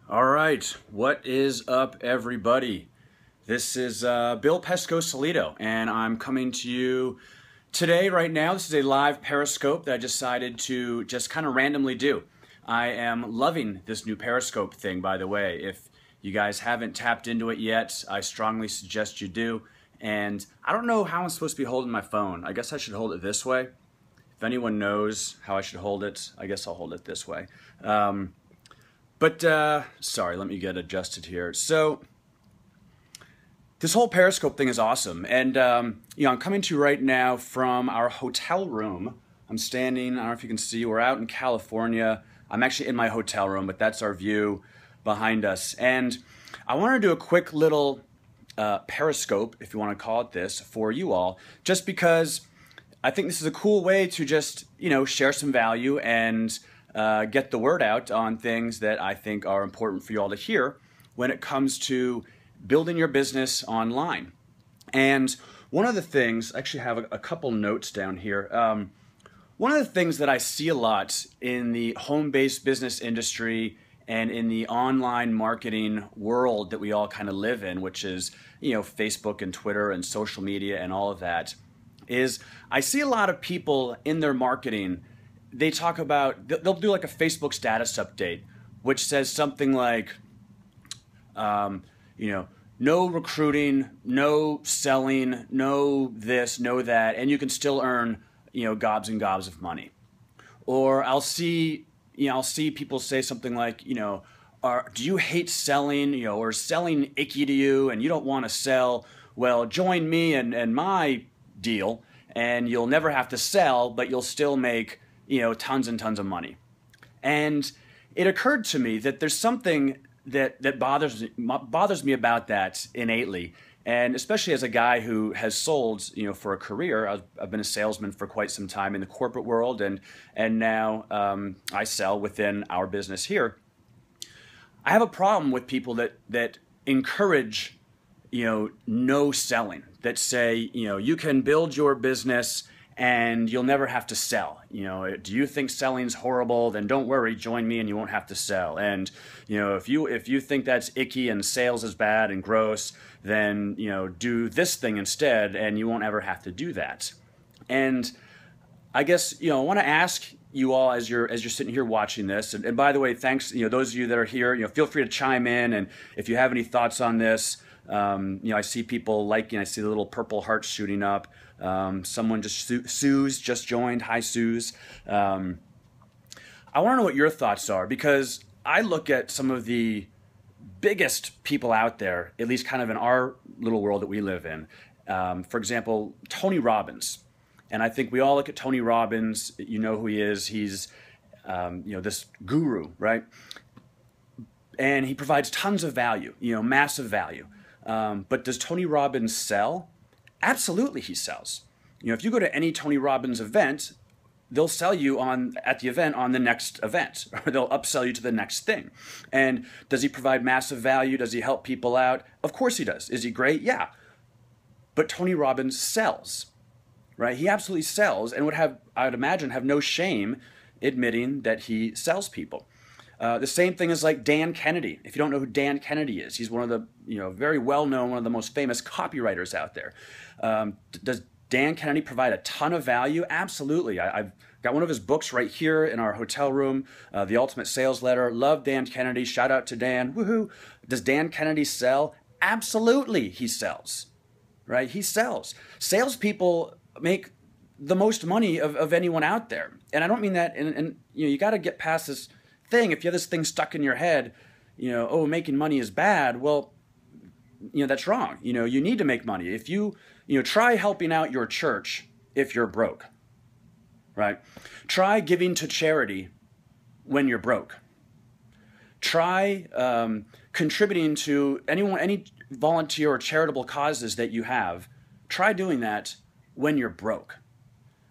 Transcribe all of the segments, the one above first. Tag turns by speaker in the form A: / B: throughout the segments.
A: All right, what is up, everybody? This is Bill Pesco-Solido, and I'm coming to you today, right now. This is a live Periscope that I decided to just kind of randomly do. I am loving this new Periscope thing, by the way. If you guys haven't tapped into it yet, I strongly suggest you do. And I don't know how I'm supposed to be holding my phone. I guess I should hold it this way. If anyone knows how I should hold it, I guess I'll hold it this way. Sorry, let me get adjusted here. So, this whole Periscope thing is awesome. And, I'm coming to you right now from our hotel room. I'm standing, I don't know if you can see, we're out in California. I'm actually in my hotel room, but that's our view behind us. And I want to do a quick little Periscope, if you want to call it this, for you all, just because I think this is a cool way to just, share some value and get the word out on things that I think are important for you all to hear when it comes to building your business online. And one of the things, I actually have a couple notes down here. One of the things that I see a lot in the home-based business industry and in the online marketing world that we all kind of live in, which is, Facebook and Twitter and social media and all of that, is I see a lot of people in their marketing, they talk about, they'll do like a Facebook status update, which says something like, no recruiting, no selling, no this, no that, and you can still earn, gobs and gobs of money. Or I'll see people say something like, do you hate selling, or is selling icky to you and you don't want to sell? Well, join me and my deal, and you'll never have to sell, but you'll still make, tons and tons of money. And it occurred to me that there's something that bothers me about that innately, and especially as a guy who has sold, for a career. I've been a salesman for quite some time in the corporate world, and now I sell within our business here. I have a problem with people that encourage, no selling, that say, you can build your business and you'll never have to sell. Do you think selling's horrible? Then don't worry, join me and you won't have to sell. And, if you think that's icky and sales is bad and gross, then, do this thing instead and you won't ever have to do that. And I guess, I want to ask you all as you're sitting here watching this, and by the way, thanks, those of you that are here, feel free to chime in, and if you have any thoughts on this, I see people liking, I see the little purple hearts shooting up. Someone Sue's just joined. Hi, Sue's. I want to know what your thoughts are, because I look at some of the biggest people out there, at least kind of in our little world that we live in. For example, Tony Robbins. And I think we all look at Tony Robbins, you know who he is. He's, this guru, right? And he provides tons of value, massive value. But does Tony Robbins sell? Absolutely he sells. If you go to any Tony Robbins event, they'll sell you at the event on the next event, or they'll upsell you to the next thing. And does he provide massive value? Does he help people out? Of course he does. Is he great? Yeah. But Tony Robbins sells, right? He absolutely sells, and I would imagine, have no shame admitting that he sells people. The same thing is like Dan Kennedy. If you don't know who Dan Kennedy is, he's one of the, very well-known, one of the most famous copywriters out there. Does Dan Kennedy provide a ton of value? Absolutely. I've got one of his books right here in our hotel room, The Ultimate Sales Letter. Love Dan Kennedy. Shout out to Dan. Woohoo. Does Dan Kennedy sell? Absolutely he sells, right? He sells. Salespeople make the most money of anyone out there. And I don't mean that, and you got to get past this thing. If you have this thing stuck in your head, making money is bad, well, that's wrong. You need to make money. If you try helping out your church if you're broke, right? Try giving to charity when you're broke. Try contributing to any volunteer or charitable causes that you have. Try doing that when you're broke.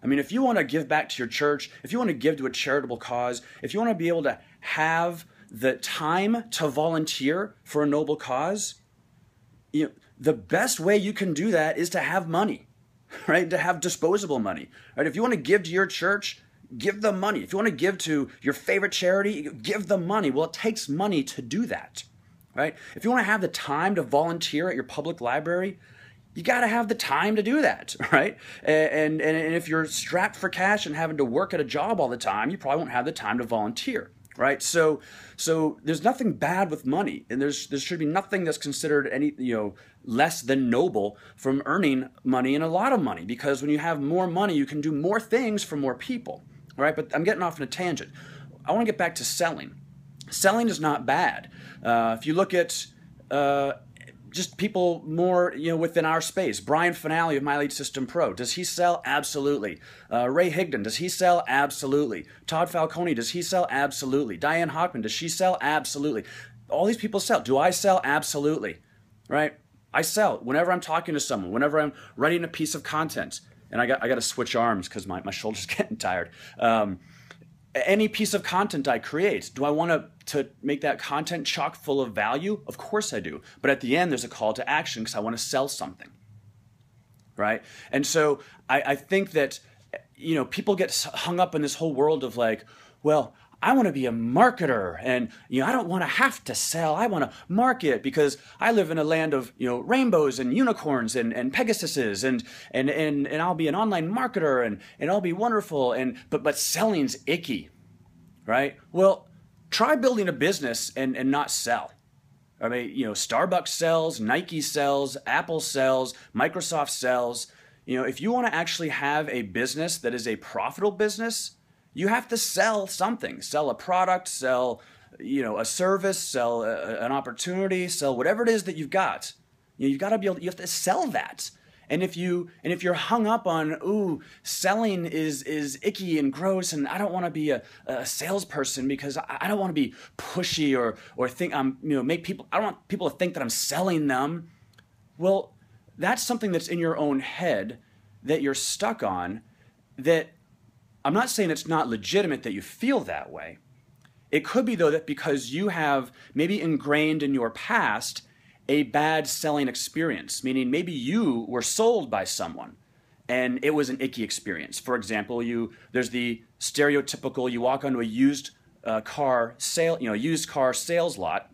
A: I mean, if you want to give back to your church, if you want to give to a charitable cause, if you want to be able to have the time to volunteer for a noble cause, the best way you can do that is to have money, right? To have disposable money, right? If you want to give to your church, Give them money. If you want to give to your favorite charity, give them money. Well, it takes money to do that, right? If you want to have the time to volunteer at your public library, you got to have the time to do that, right? And if you're strapped for cash and having to work at a job all the time, you probably won't have the time to volunteer, right? So there's nothing bad with money, and there should be nothing that's considered any less than noble from earning money and a lot of money, because when you have more money, you can do more things for more people, right? But I'm getting off on a tangent. I want to get back to selling. Selling is not bad. If you look at just people more within our space, Brian Finale of My Lead System Pro, does he sell? Absolutely. Ray Higdon, does he sell? Absolutely. Todd Falcone, does he sell? Absolutely. Diane Hockman, does she sell? Absolutely. All these people sell. Do I sell? Absolutely. Right? I sell whenever I'm talking to someone, whenever I'm writing a piece of content, and I got to switch arms because my shoulder's getting tired. Any piece of content I create, do I want to make that content chock full of value? Of course I do. But at the end, there's a call to action because I want to sell something, right? And so I think that, people get hung up in this whole world of like, well, I want to be a marketer, and I don't want to have to sell. I want to market because I live in a land of rainbows and unicorns and Pegasuses, and I'll be an online marketer and I'll be wonderful, but selling's icky, right? Well, try building a business and not sell. I mean, Starbucks sells, Nike sells, Apple sells, Microsoft sells. If you want to actually have a business that is a profitable business, you have to sell something. Sell a product, sell a service, sell an opportunity, sell whatever it is that you've got. You've got to you have to sell that. And if you're hung up on, selling is icky and gross, and I don't want to be a salesperson because I don't want to be pushy or think I'm make people, I don't want people to think that I'm selling them. Well, that's something that's in your own head that you're stuck on. That I'm not saying it's not legitimate that you feel that way. It could be, though, that because you have maybe ingrained in your past a bad selling experience, meaning maybe you were sold by someone and it was an icky experience. For example, there's the stereotypical, you walk onto a used car sales lot,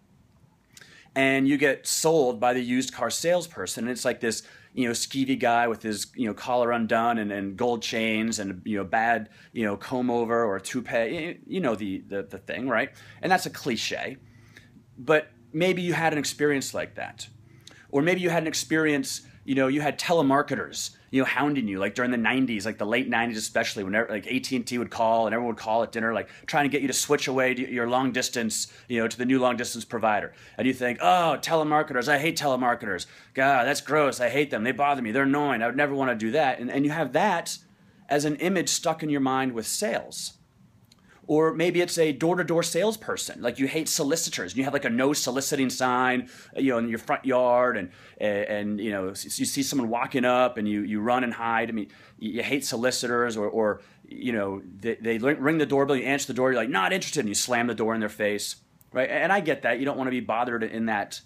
A: and you get sold by the used car salesperson, and it's like this skeevy guy with his collar undone and gold chains and bad comb over or toupee, the thing, right? And that's a cliche. But maybe you had an experience like that. Or maybe you had an experience, you had telemarketers, hounding you, like during the 90s, like the late 90s especially, whenever like AT&T would call and everyone would call at dinner, like trying to get you to switch away to your long distance, to the new long distance provider. And you think, oh, telemarketers, I hate telemarketers. God, that's gross. I hate them. They bother me. They're annoying. I would never want to do that. And you have that as an image stuck in your mind with sales. Or maybe it's a door-to-door salesperson. Like you hate solicitors. And you have like a no soliciting sign, in your front yard, and you see someone walking up and you run and hide. I mean, you hate solicitors, or they ring the doorbell, you answer the door, you're like, not interested, and you slam the door in their face, right? And I get that. You don't want to be bothered in that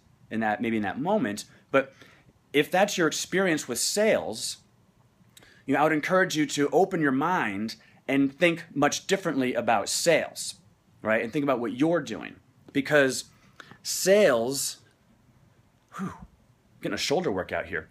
A: moment. But if that's your experience with sales, I would encourage you to open your mind and think much differently about sales, right? And think about what you're doing. Because sales, getting a shoulder workout here.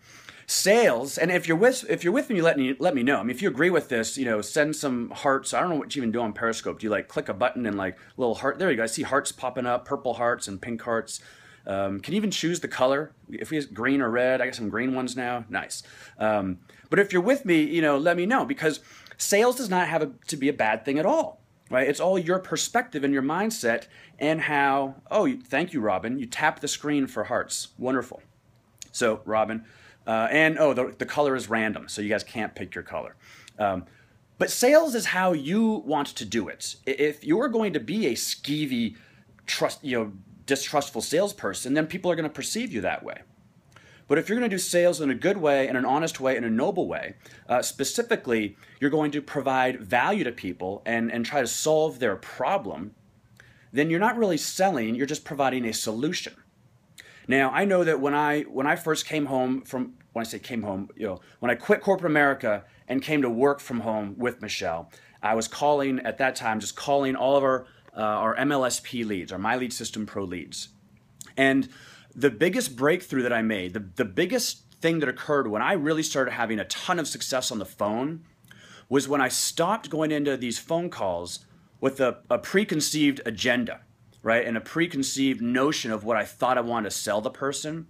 A: Sales, and if you're with me, let me know. I mean, if you agree with this, send some hearts. I don't know what you even do on Periscope. Do you like click a button and like little heart? There you go. I see hearts popping up, purple hearts and pink hearts. Can you even choose the color? If we have green or red, I got some green ones now. Nice. But if you're with me, let me know, because sales does not have to be a bad thing at all, right? It's all your perspective and your mindset and how, thank you, Robin. You tap the screen for hearts. Wonderful. So, Robin, the color is random, so you guys can't pick your color. But sales is how you want to do it. If you're going to be a skeevy, distrustful salesperson, then people are going to perceive you that way. But if you're going to do sales in a good way, in an honest way, in a noble way, specifically, you're going to provide value to people and try to solve their problem, then you're not really selling, you're just providing a solution. Now, I know that when I first came home when I say came home, when I quit corporate America and came to work from home with Michelle, I was calling, at that time, just calling all of our MLSP leads, our My Lead System Pro leads. And the biggest breakthrough that I made, the biggest thing that occurred when I really started having a ton of success on the phone was when I stopped going into these phone calls with a preconceived agenda, right? And a preconceived notion of what I thought I wanted to sell the person.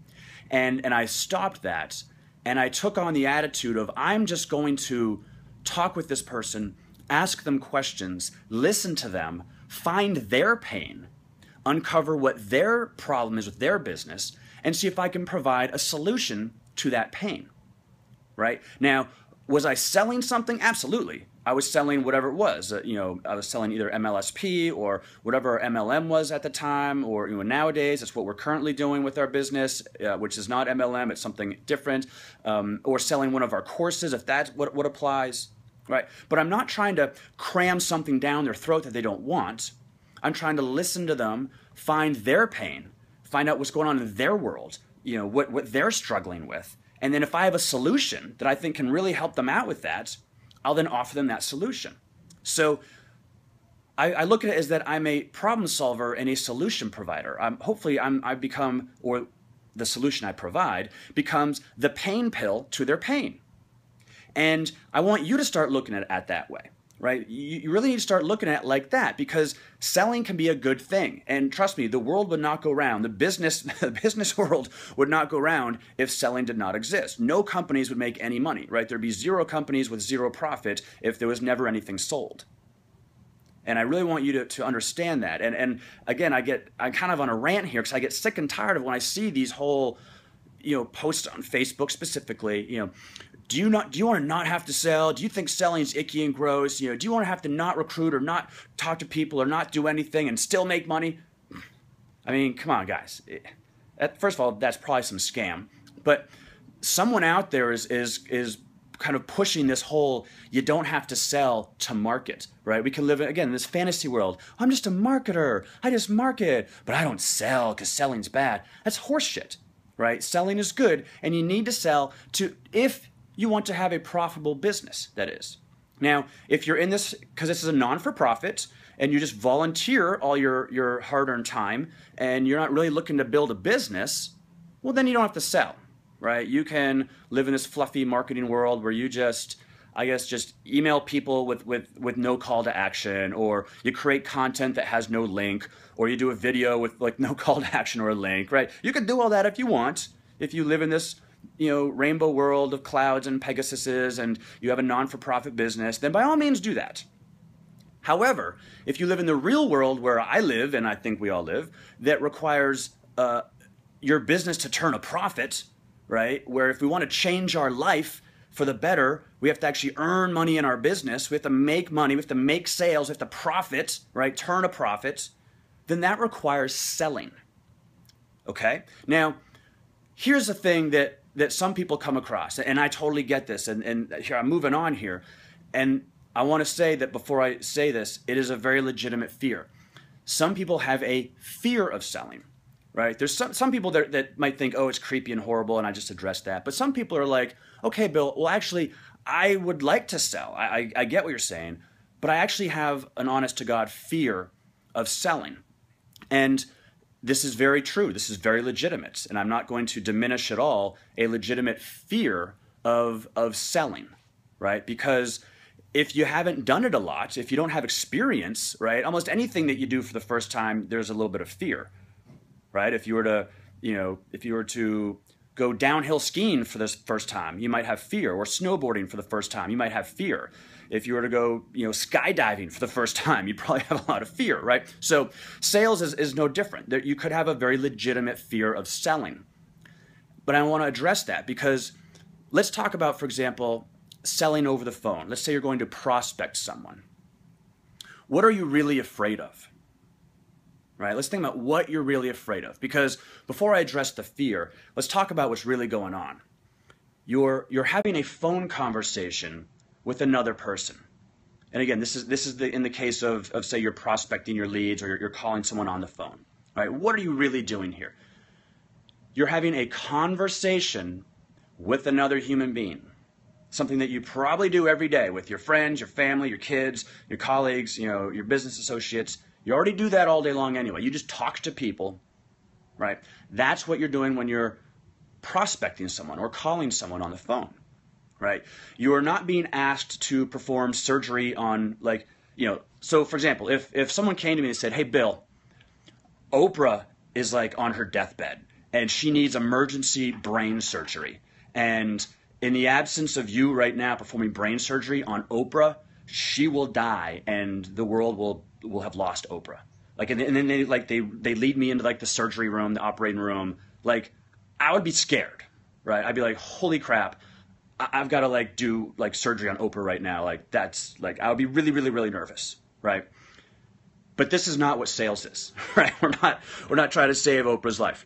A: And I stopped that, and I took on the attitude of, I'm just going to talk with this person, ask them questions, listen to them, find their pain, uncover what their problem is with their business, and see if I can provide a solution to that pain, right? Now, was I selling something? Absolutely. I was selling whatever it was. I was selling either MLSP or whatever our MLM was at the time, or nowadays it's what we're currently doing with our business, which is not MLM, it's something different, or selling one of our courses if that's what applies, right? But I'm not trying to cram something down their throat that they don't want. I'm trying to listen to them, find their pain, find out what's going on in their world, what they're struggling with. And then if I have a solution that I think can really help them out with that, I'll then offer them that solution. So I look at it as that I'm a problem solver and a solution provider. Hopefully I become, or the solution I provide becomes the pain pill to their pain. And I want you to start looking at it that way, right? You really need to start looking at it like that, because selling can be a good thing. And trust me, the world would not go round. The business world would not go round if selling did not exist. No companies would make any money, right? There'd be zero companies with zero profit if there was never anything sold. And I really want you to understand that. And again, I'm kind of on a rant here because I get sick and tired of when I see these whole, posts on Facebook specifically, do you want to not have to sell? Do you think selling is icky and gross? Do you want to have to not recruit or not talk to people or not do anything and still make money? I mean, come on, guys. First of all, that's probably some scam. But someone out there is kind of pushing this whole you don't have to sell to market, right? We can live, again, in this fantasy world. I'm just a marketer. I just market, but I don't sell because selling's bad. That's horseshit, right? Selling is good, and you need to sell if you want to have a profitable business, that is. Now, if you're in this, because this is a non-for-profit, and you just volunteer all your hard-earned time, and you're not really looking to build a business, well, then you don't have to sell, right? You can live in this fluffy marketing world where you just email people with no call to action, or you create content that has no link, or you do a video with no call to action or a link, right? You can do all that if you want, if you live in this rainbow world of clouds and Pegasuses, and you have a non-for-profit business, then by all means do that. However, if you live in the real world where I live, and I think we all live, that requires your business to turn a profit, right? Where if we want to change our life for the better, we have to actually earn money in our business, we have to make money, we have to make sales, we have to profit, right? Turn a profit, then that requires selling, okay? Now, here's the thing that some people come across, and I totally get this, and here I'm moving on here, and I want to say that before I say this, it is a very legitimate fear. Some people have a fear of selling, right? There's some people that might think, oh, it's creepy and horrible, and I just addressed that. But some people are like, okay, Bill, well, actually, I would like to sell. I get what you're saying, but I actually have an honest-to-God fear of selling. And this is very true. This is very legitimate, and I'm not going to diminish at all a legitimate fear of selling, right? Because if you haven't done it a lot, if you don't have experience, right, almost anything that you do for the first time, there's a little bit of fear, right? If you were to go downhill skiing for the first time, you might have fear, or snowboarding for the first time, you might have fear. If you were to go, skydiving for the first time, you probably have a lot of fear, right? So sales is no different. You could have a very legitimate fear of selling. But I want to address that because let's talk about, for example, selling over the phone. Let's say you're going to prospect someone. What are you really afraid of? Right? Let's think about what you're really afraid of. Because before I address the fear, let's talk about what's really going on. You're having a phone conversation with another person. And again, this is in the case of say you're prospecting your leads, or you're calling someone on the phone. Right? What are you really doing here? You're having a conversation with another human being. something that you probably do every day with your friends, your family, your kids, your colleagues, your business associates. You already do that all day long anyway. You just talk to people, right? That's what you're doing when you're prospecting someone or calling someone on the phone, right? You are not being asked to perform surgery on so for example, if someone came to me and said, hey, Bill, Oprah is on her deathbed and she needs emergency brain surgery. And in the absence of you right now performing brain surgery on Oprah, she will die and the world will have lost Oprah. And then they lead me into the surgery room, the operating room. I would be scared, right? I'd be like, holy crap, I've got to do surgery on Oprah right now. I would be really, really, really nervous, right? But this is not what sales is, right? We're not trying to save Oprah's life.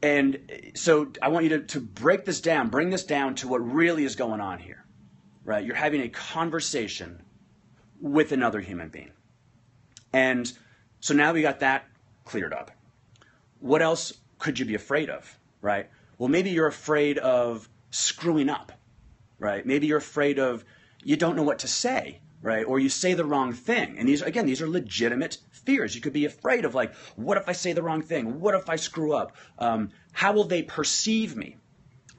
A: And so I want you to break this down, bring this down to what really is going on here, right? You're having a conversation with another human being. And so now we got that cleared up. What else could you be afraid of, right? Well, maybe you're afraid of screwing up, right? Maybe you're afraid of you don't know what to say, right? Or you say the wrong thing. And these are legitimate fears. You could be afraid of what if I say the wrong thing? What if I screw up? How will they perceive me,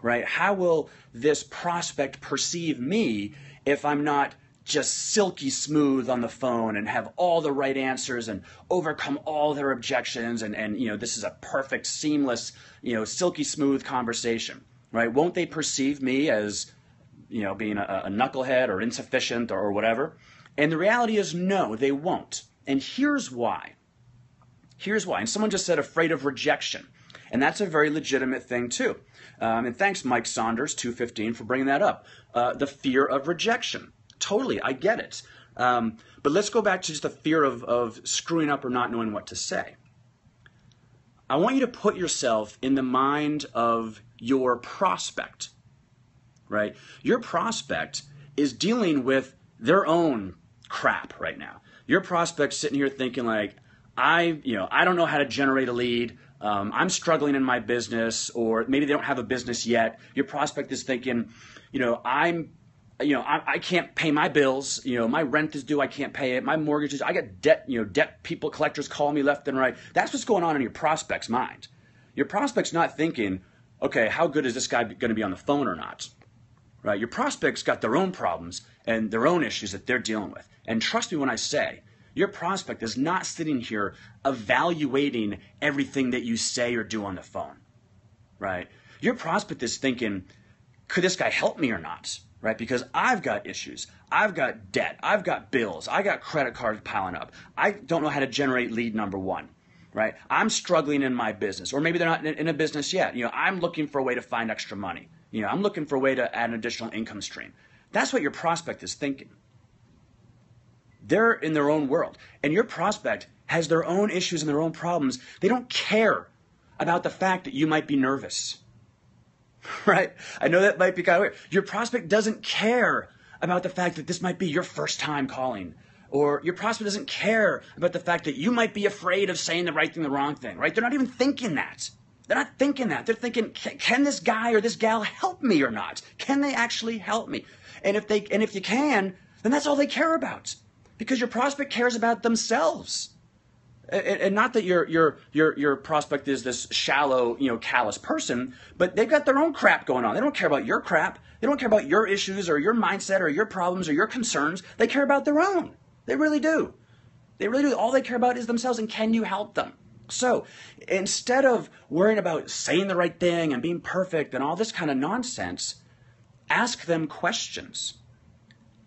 A: right? How will this prospect perceive me if I'm not just silky smooth on the phone and have all the right answers and overcome all their objections and this is a perfect, seamless, silky smooth conversation, right? Won't they perceive me as being a knucklehead or insufficient or whatever? And the reality is no, they won't. And here's why. And someone just said afraid of rejection. And that's a very legitimate thing too. And thanks, Mike Saunders, 215, for bringing that up. The fear of rejection. Totally, I get it. But let's go back to just the fear of screwing up or not knowing what to say. I want you to put yourself in the mind of your prospect, right? Your prospect is dealing with their own crap right now. Your prospect's sitting here thinking I don't know how to generate a lead. I'm struggling in my business, or maybe they don't have a business yet. Your prospect is thinking, I can't pay my bills. My rent is due. I can't pay it. My mortgage is, I got debt, debt people, collectors call me left and right. That's what's going on in your prospect's mind. Your prospect's not thinking, okay, how good is this guy going to be on the phone or not? Right? Your prospect's got their own problems and their own issues that they're dealing with. And trust me when I say, your prospect is not sitting here evaluating everything that you say or do on the phone. Right? Your prospect is thinking, could this guy help me or not? Right? Because I've got issues. I've got debt. I've got bills. I got credit cards piling up. I don't know how to generate lead number one. Right? I'm struggling in my business. Or maybe they're not in a business yet. I'm looking for a way to find extra money. I'm looking for a way to add an additional income stream. That's what your prospect is thinking. They're in their own world. And your prospect has their own issues and their own problems. They don't care about the fact that you might be nervous. Right? I know that might be kind of weird. Your prospect doesn't care about the fact that this might be your first time calling. Or your prospect doesn't care about the fact that you might be afraid of saying the right thing, the wrong thing. Right? They're not even thinking that. They're not thinking that. They're thinking, can this guy or this gal help me or not? Can they actually help me? And if you can, then that's all they care about. Because your prospect cares about themselves. And not that your prospect is this shallow, callous person, but they've got their own crap going on. They don't care about your crap. They don't care about your issues or your mindset or your problems or your concerns. They care about their own. They really do. They really do. All they care about is themselves and can you help them? So instead of worrying about saying the right thing and being perfect and all this kind of nonsense, ask them questions.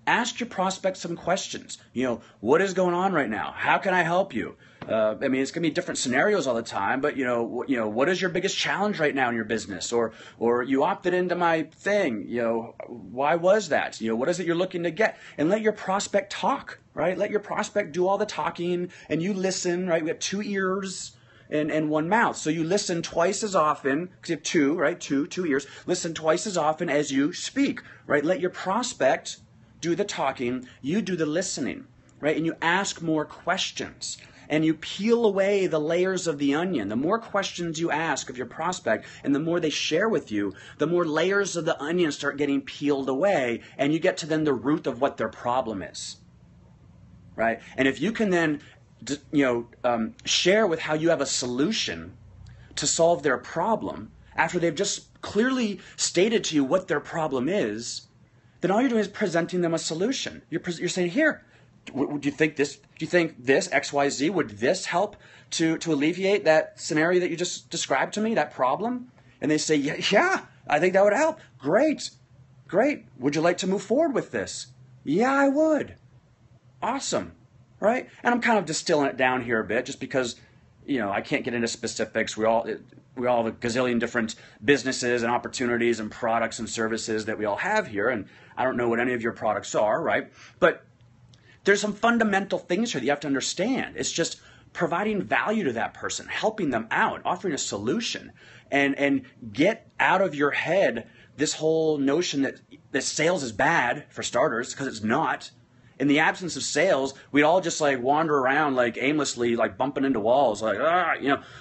A: Ask your prospects some questions. What is going on right now? How can I help you? It's going to be different scenarios all the time, but what is your biggest challenge right now in your business? Or you opted into my thing. Why was that? What is it you're looking to get? And let your prospect talk, right? Let your prospect do all the talking, and you listen, right? We have 2 ears and 1 mouth, so you listen twice as often because you have 2, right? Two ears. Listen twice as often as you speak, right? Let your prospect do the talking, you do the listening, right? And you ask more questions. and you peel away the layers of the onion. The more questions you ask of your prospect and the more they share with you, the more layers of the onion start getting peeled away, and you get to then the root of what their problem is, right? And if you can then share with how you have a solution to solve their problem after they've just clearly stated to you what their problem is, then all you're doing is presenting them a solution. You're saying, here, do you think this? Do you think this XYZ, would this help to alleviate that scenario that you just described to me, that problem? And they say, yeah, I think that would help. Great. Would you like to move forward with this? Yeah, I would. Awesome. Right? And I'm kind of distilling it down here a bit just because, I can't get into specifics. We all have a gazillion different businesses and opportunities and products and services that we all have here. And I don't know what any of your products are, right? But there's some fundamental things here that you have to understand. It's just providing value to that person, helping them out, offering a solution, and get out of your head this whole notion that sales is bad, for starters, because it's not. In the absence of sales, we'd all just wander around aimlessly, bumping into walls,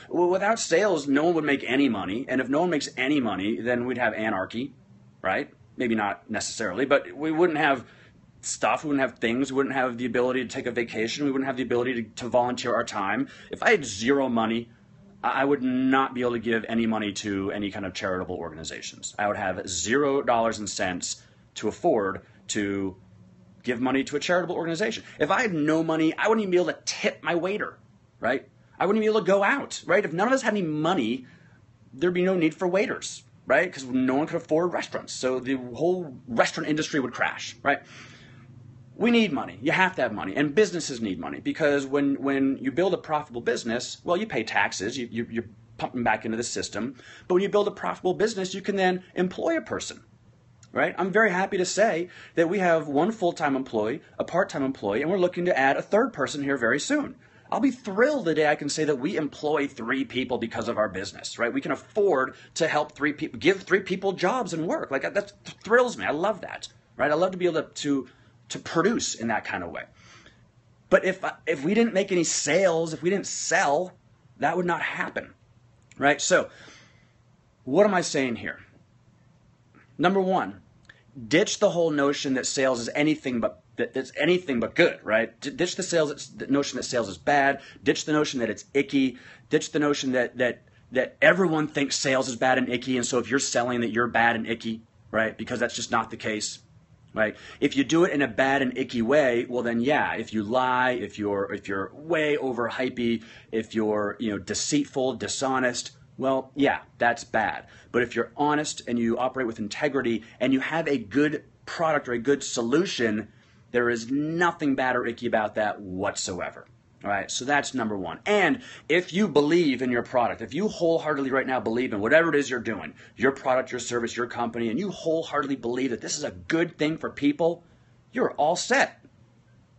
A: without sales, no one would make any money. And if no one makes any money, then we'd have anarchy, right? Maybe not necessarily, but we wouldn't have stuff, we wouldn't have things, we wouldn't have the ability to take a vacation, we wouldn't have the ability to volunteer our time. If I had zero money, I would not be able to give any money to any kind of charitable organizations. I would have $0 and cents to afford to give money to a charitable organization. If I had no money, I wouldn't even be able to tip my waiter, right? I wouldn't even be able to go out, right? If none of us had any money, there'd be no need for waiters, right? Because no one could afford restaurants. So the whole restaurant industry would crash, right? We need money. You have to have money. And businesses need money because when you build a profitable business, well, you pay taxes. You're pumping back into the system. But when you build a profitable business, you can then employ a person, right? I'm very happy to say that we have one full-time employee, a part-time employee, and we're looking to add a third person here very soon. I'll be thrilled the day I can say that we employ 3 people because of our business, right? We can afford to help 3 people, give 3 people jobs and work. That thrills me. I love that, right? I love to be able to produce in that kind of way. But if we didn't make any sales, if we didn't sell, that would not happen, right? So what am I saying here? Number 1, ditch the whole notion that sales is anything but good, right? Ditch the notion that sales is bad. Ditch the notion that it's icky. Ditch the notion that everyone thinks sales is bad and icky, and so if you're selling that you're bad and icky, right? Because that's just not the case. Right? If you do it in a bad and icky way, well then yeah, if you lie, if you're way over hypey, if you're deceitful, dishonest, well yeah, that's bad. But if you're honest and you operate with integrity and you have a good product or a good solution, there is nothing bad or icky about that whatsoever. All right, so that's number 1. And if you believe in your product, if you wholeheartedly right now believe in whatever it is you're doing, your product, your service, your company, and you wholeheartedly believe that this is a good thing for people, you're all set.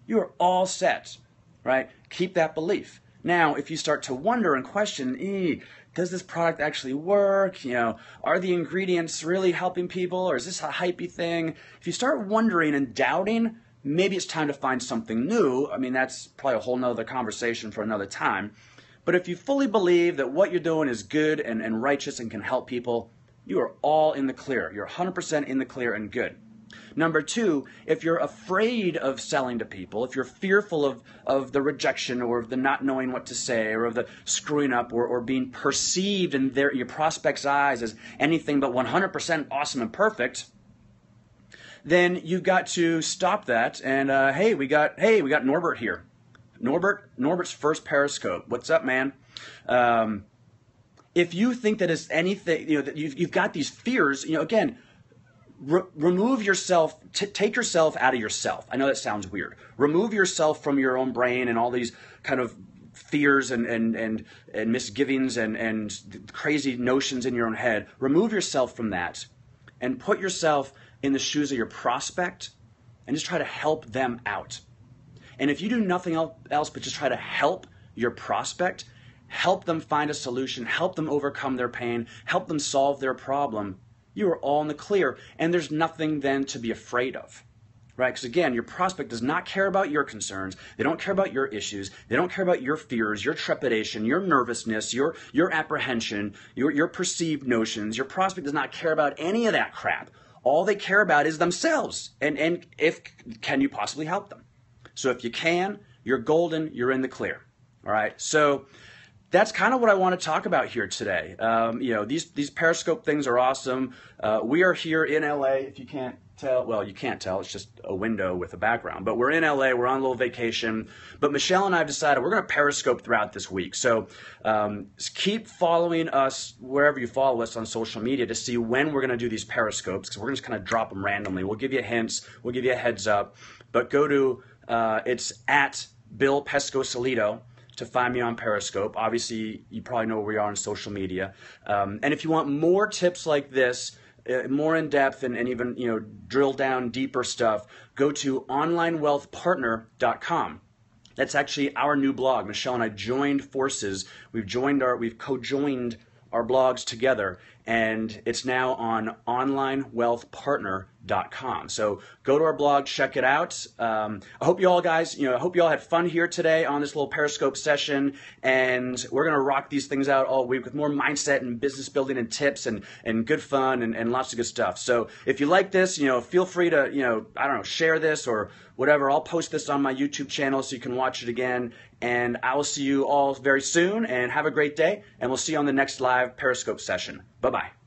A: You're all set, right? Keep that belief. Now, if you start to wonder and question, does this product actually work? Are the ingredients really helping people, or is this a hypey thing? If you start wondering and doubting, maybe it's time to find something new. I mean, that's probably a whole nother conversation for another time. But if you fully believe that what you're doing is good and righteous and can help people, you are all in the clear. You're 100% in the clear and good. Number 2, if you're afraid of selling to people, if you're fearful of the rejection or of the not knowing what to say or of the screwing up or being perceived in your prospect's eyes as anything but 100% awesome and perfect, then you've got to stop that. And hey, we got Norbert here. Norbert's first Periscope. What's up, man? If you think that it's anything, that you've got these fears, again, remove yourself. Take yourself out of yourself. I know that sounds weird. Remove yourself from your own brain and all these kind of fears and misgivings and crazy notions in your own head. Remove yourself from that and put yourself in the shoes of your prospect and just try to help them out. And if you do nothing else but just try to help your prospect, help them find a solution, help them overcome their pain, help them solve their problem, you are all in the clear, and there's nothing then to be afraid of, right? Because again, your prospect does not care about your concerns. They don't care about your issues. They don't care about your fears, your trepidation, your nervousness, your apprehension, your perceived notions. Your prospect does not care about any of that crap. All they care about is themselves, and if can you possibly help them. So if you can, you're golden, you're in the clear. All right, so that's kind of what I want to talk about here today. These Periscope things are awesome. We are here in LA. If you can't tell, well, you can't tell. It's just a window with a background. But we're in LA. We're on a little vacation. But Michelle and I have decided we're going to Periscope throughout this week. So keep following us wherever you follow us on social media to see when we're going to do these Periscopes, because we're going to just kind of drop them randomly. We'll give you hints. We'll give you a heads up. But go to, it's at Bill Pesco-Salido to find me on Periscope. Obviously, you probably know where we are on social media. And if you want more tips like this, more in depth and even drill down deeper stuff, go to onlinewealthpartner.com. That's actually our new blog. Michelle and I joined forces. We've co-joined our blogs together, and it's now on onlinewealthpartner.com. So go to our blog, check it out. I hope you all guys, I hope you all had fun here today on this little Periscope session, and we're going to rock these things out all week with more mindset and business building and tips and good fun and lots of good stuff. So if you like this, feel free to, share this or whatever. I'll post this on my YouTube channel so you can watch it again. And I will see you all very soon, and have a great day. And we'll see you on the next live Periscope session. Bye-bye.